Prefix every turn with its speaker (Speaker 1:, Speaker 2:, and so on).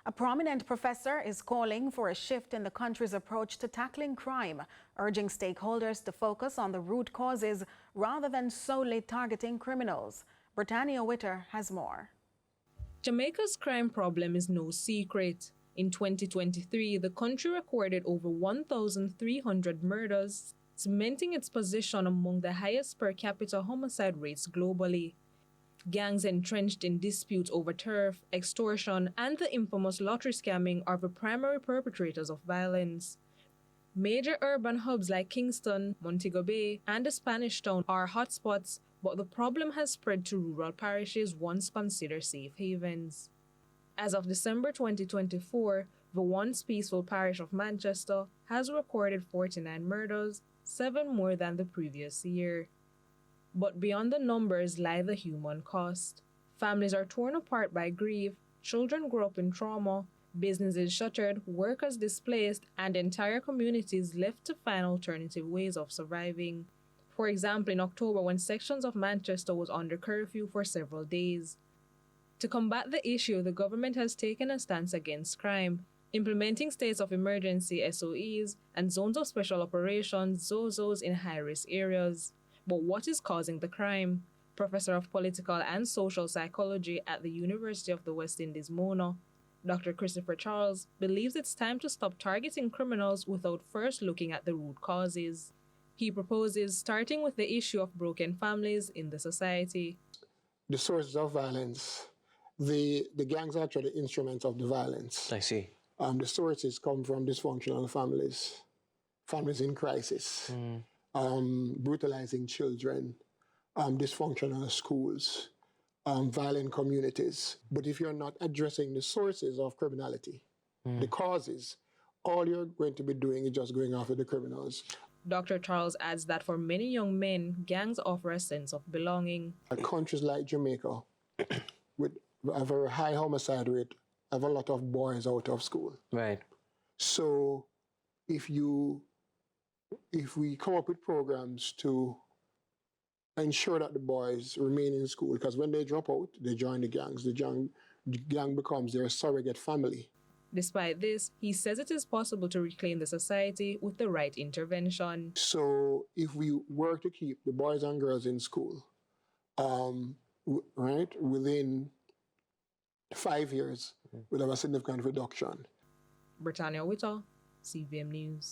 Speaker 1: A prominent professor is calling for a shift in the country's approach to tackling crime, urging stakeholders to focus on the root causes rather than solely targeting criminals. Britannia Witter has more.
Speaker 2: Jamaica's crime problem is no secret. In 2023, the country recorded over 1,300 murders, cementing its position among the highest per capita homicide rates globally. Gangs entrenched in disputes over turf, extortion, and the infamous lottery scamming are the primary perpetrators of violence. Major urban hubs like Kingston, Montego Bay, and the Spanish Town are hotspots, but the problem has spread to rural parishes once considered safe havens. As of December 2024, the once peaceful parish of Manchester has recorded 49 murders, 7 more than the previous year. But beyond the numbers lie the human cost. Families are torn apart by grief, children grow up in trauma, businesses shuttered, workers displaced, and entire communities left to find alternative ways of surviving. For example, in October, when sections of Manchester was under curfew for several days. To combat the issue, the government has taken a stance against crime, implementing states of emergency SOEs and zones of special operations (ZOZOs) in high-risk areas. But what is causing the crime? Professor of Political and Social Psychology at the University of the West Indies, Mona, Dr. Christopher Charles, believes it's time to stop targeting criminals without first looking at the root causes. He proposes starting with the issue of broken families in the society.
Speaker 3: The sources of violence, the gangs are actually instruments of the violence.
Speaker 4: I see.
Speaker 3: The sources come from dysfunctional families, families in crisis. Brutalizing children, dysfunctional schools, violent communities. But if you're not addressing the sources of criminality, the causes, all you're going to be doing is just going after the criminals.
Speaker 2: Dr. Charles adds that for many young men, gangs offer a sense of belonging.
Speaker 3: Countries like Jamaica, with a very high homicide rate, have a lot of boys out of school.
Speaker 4: Right.
Speaker 3: So if we come up with programs to ensure that the boys remain in school, because when they drop out, they join the gangs. The gang becomes their surrogate family.
Speaker 2: Despite this, he says it is possible to reclaim the society with the right intervention.
Speaker 3: So if we work to keep the boys and girls in school, within 5 years, we'll have a significant reduction.
Speaker 2: Britannia Witter, CVM News.